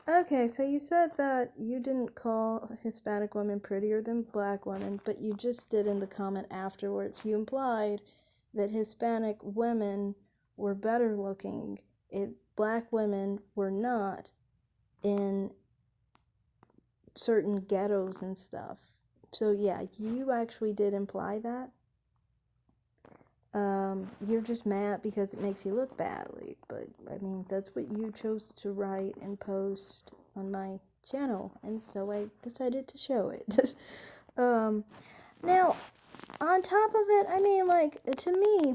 Okay, so you said that you didn't call Hispanic women prettier than black women, but you just did in the comment afterwards. You implied that Hispanic women were better looking, black women were not in certain ghettos and stuff. So yeah, you actually did imply that. You're just mad because it makes you look badly, but I mean, that's what you chose to write and post on my channel, and so I decided to show it. um, Now, on top of it, I mean, like, to me,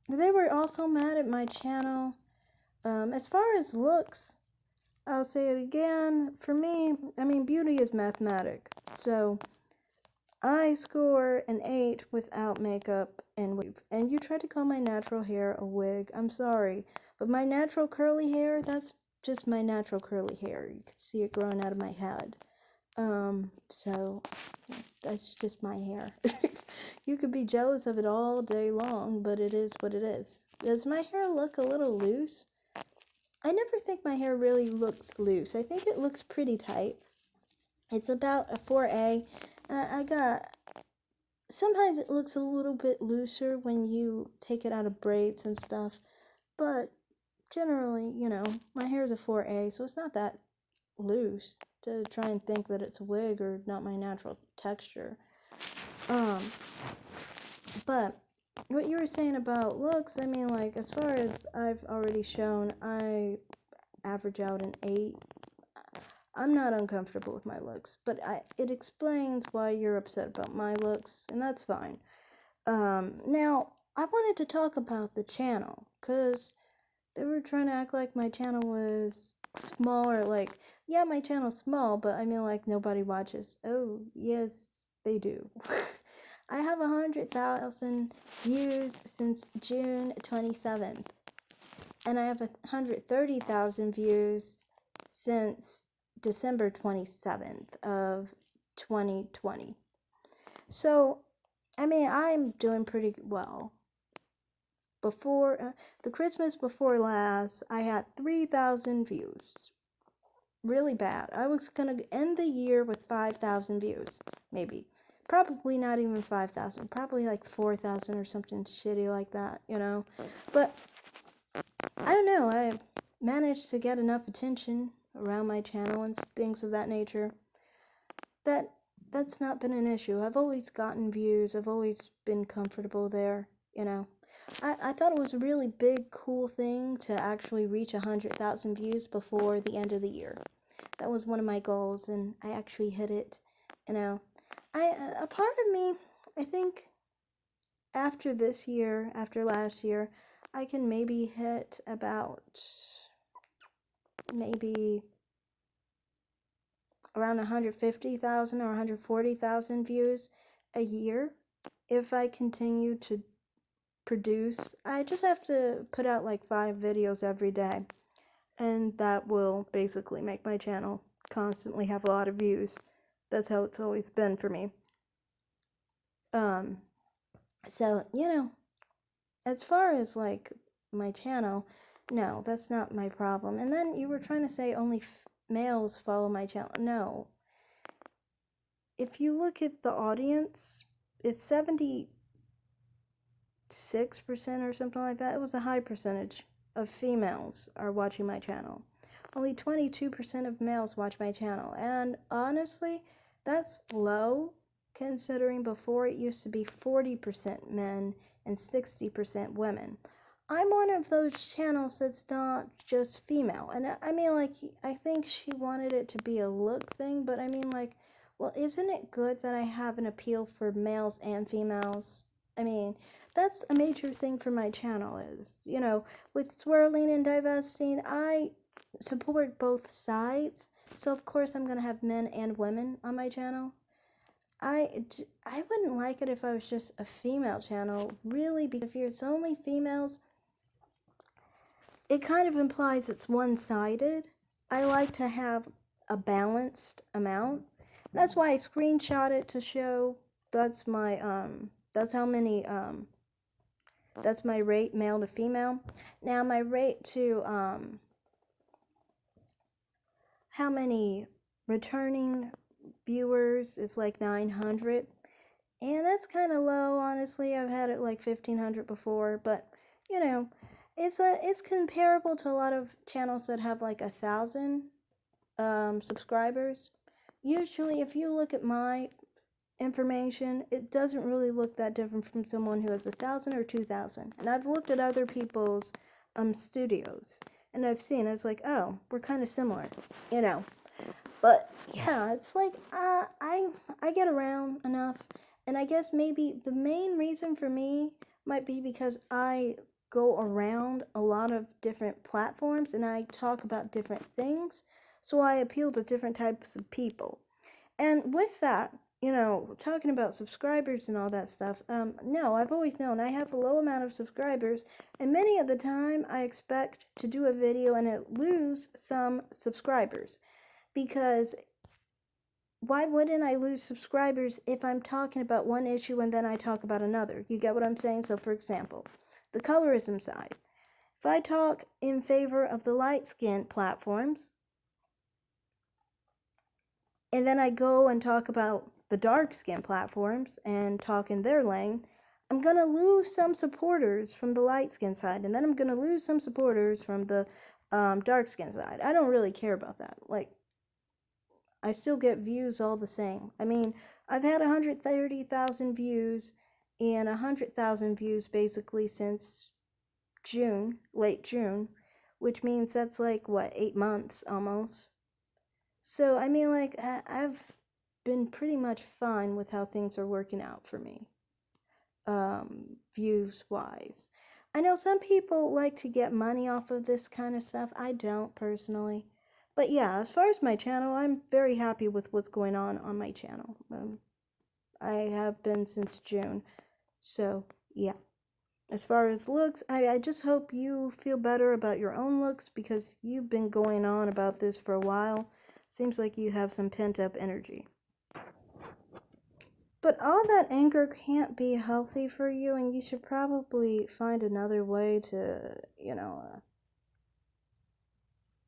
they were also mad at my channel. As far as looks, I'll say it again, for me, I mean, beauty is mathematic, so I score an 8 without makeup and wig. And you tried to call my natural hair a wig. I'm sorry. But my natural curly hair, that's just my natural curly hair. You can see it growing out of my head. So that's just my hair. You could be jealous of it all day long, but it is what it is. Does my hair look a little loose? I never think my hair really looks loose. I think it looks pretty tight. It's about a 4A. I got Sometimes it looks a little bit looser when you take it out of braids and stuff, but generally, my hair is a 4A, so it's not that loose to try and think that it's a wig or not my natural texture. Um, but what you were saying about looks, I mean, like, as far as I've already shown, I average out an 8. I'm not uncomfortable with my looks, but it explains why you're upset about my looks, and that's fine. Now, I wanted to talk about the channel, because they were trying to act like my channel was smaller. Like, yeah, my channel's small, but I mean, like, nobody watches. Oh, yes, they do. I have 100,000 views since June 27th, and I have 130,000 views since December 27th of 2020. So, I mean, I'm doing pretty well. Before the Christmas before last, I had 3,000 views. Really bad. I was gonna end the year with 5,000 views, maybe. Probably not even 5,000. Probably like 4,000 or something shitty like that. But I don't know. I managed to get enough attention around my channel and things of that nature that that's not been an issue. I've always gotten views. I've always been comfortable there. I thought it was a really big, cool thing to actually reach 100,000 views before the end of the year. That was one of my goals, and I actually hit it. You know, a part of me, I think, after this year, after last year, I can maybe hit about maybe around 150,000 or 140,000 views a year if I continue to produce. I just have to put out like 5 videos every day, and that will basically make my channel constantly have a lot of views. That's how it's always been for me. So, as far as like my channel, no, that's not my problem. And then you were trying to say only males follow my channel. No. If you look at the audience, it's 76% or something like that. It was a high percentage of females are watching my channel. Only 22% of males watch my channel. And honestly, that's low considering before it used to be 40% men and 60% women. I'm one of those channels that's not just female. And I mean, like, I think she wanted it to be a look thing, but I mean, like, well, isn't it good that I have an appeal for males and females? I mean, that's a major thing for my channel is, with swirling and divesting, I support both sides. So, of course, I'm going to have men and women on my channel. I wouldn't like it if I was just a female channel, really, because if it's only females, it kind of implies it's one-sided. I like to have a balanced amount. That's why I screenshot it to show that's my that's how many that's my rate male to female. Now my rate to how many returning viewers is like 900. And that's kind of low, honestly. I've had it like 1,500 before, but you know, it's comparable to a lot of channels that have like 1,000 subscribers. Usually, if you look at my information, it doesn't really look that different from someone who has 1,000 or 2,000. And I've looked at other people's studios, and I've seen it's like, oh, we're kind of similar, you know. But yeah, it's like I get around enough, and I guess maybe the main reason for me might be because I go around a lot of different platforms and I talk about different things, so I appeal to different types of people. And with that, talking about subscribers and all that stuff, no, I've always known I have a low amount of subscribers, and many of the time I expect to do a video and it lose some subscribers. Because why wouldn't I lose subscribers if I'm talking about one issue and then I talk about another? You get what I'm saying? So, for example, the colorism side. If I talk in favor of the light skinned platforms, and then I go and talk about the dark skinned platforms and talk in their lane, I'm going to lose some supporters from the light skinned side, and then I'm going to lose some supporters from the dark skinned side. I don't really care about that. Like, I still get views all the same. I mean, I've had 130,000 views and 100,000 views basically since June, late June, which means that's like, what, 8 months almost. So, I mean, like, I've been pretty much fine with how things are working out for me, views wise. I know some people like to get money off of this kind of stuff. I don't personally. But yeah, as far as my channel, I'm very happy with what's going on my channel. I have been since June. So, yeah. As far as looks, I just hope you feel better about your own looks because you've been going on about this for a while. Seems like you have some pent-up energy. But all that anger can't be healthy for you, and you should probably find another way to,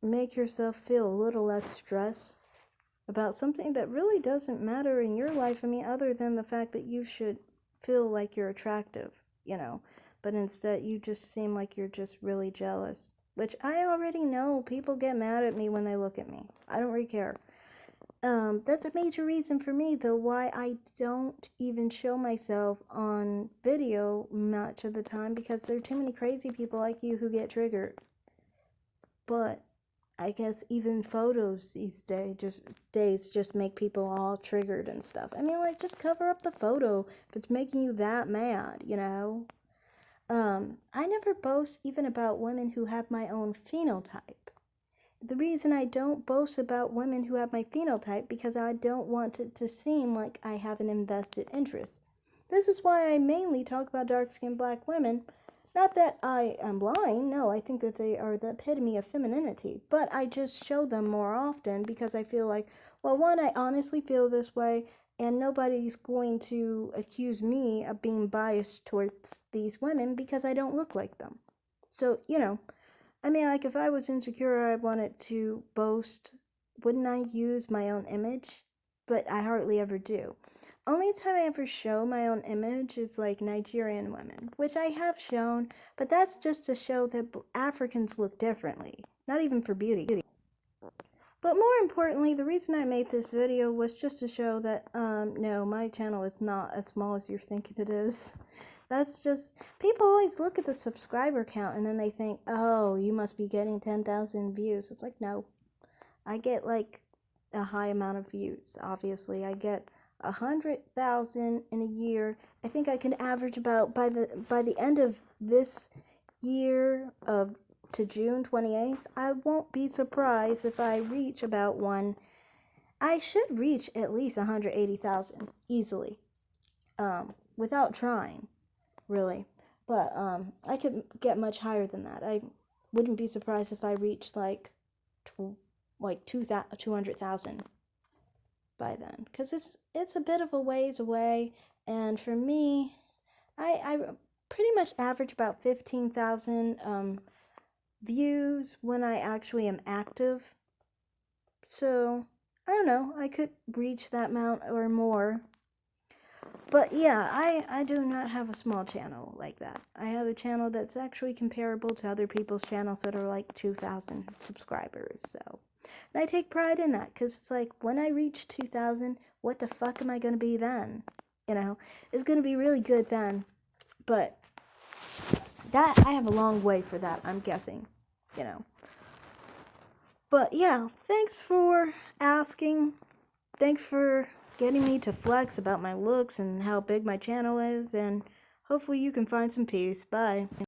make yourself feel a little less stressed about something that really doesn't matter in your life. I mean, other than the fact that you should feel like you're attractive, but instead you just seem like you're just really jealous, which I already know. People get mad at me when they look at me. I don't really care. That's a major reason for me, though, why I don't even show myself on video much of the time, because there are too many crazy people like you who get triggered. But I guess even photos these days just make people all triggered and stuff. I mean, like, just cover up the photo if it's making you that mad. I never boast even about women who have my own phenotype. The reason I don't boast about women who have my phenotype because I don't want it to seem like I have an invested interest. This is why I mainly talk about dark-skinned black women. Not that I am lying, no, I think that they are the epitome of femininity, but I just show them more often because I feel like, well, one, I honestly feel this way, and nobody's going to accuse me of being biased towards these women because I don't look like them. So, I mean, like, if I was insecure, I wanted to boast, wouldn't I use my own image? But I hardly ever do. Only time I ever show my own image is like Nigerian women, which I have shown, but that's just to show that Africans look differently, not even for beauty. But more importantly, the reason I made this video was just to show that, no, my channel is not as small as you're thinking it is. That's just, people always look at the subscriber count and then they think, oh, you must be getting 10,000 views. It's like, no, I get like a high amount of views. Obviously, I get 100,000 in a year. I think I can average about by the end of this year to June 28th. I won't be surprised if I reach about one. I should reach at least 180,000 easily, without trying, really. But I could get much higher than that. I wouldn't be surprised if I reached like 200,000 by then, because it's a bit of a ways away, and for me, I pretty much average about 15,000 views when I actually am active So, I don't know, I could reach that amount or more. But yeah, I do not have a small channel like that. I have a channel that's actually comparable to other people's channels that are like 2,000 subscribers. So, and I take pride in that because it's like when I reach 2,000, what the fuck am I going to be then? You know, it's going to be really good then. But that, I have a long way for that, I'm guessing. You know. But yeah, thanks for asking. Thanks for getting me to flex about my looks and how big my channel is, and hopefully you can find some peace. Bye.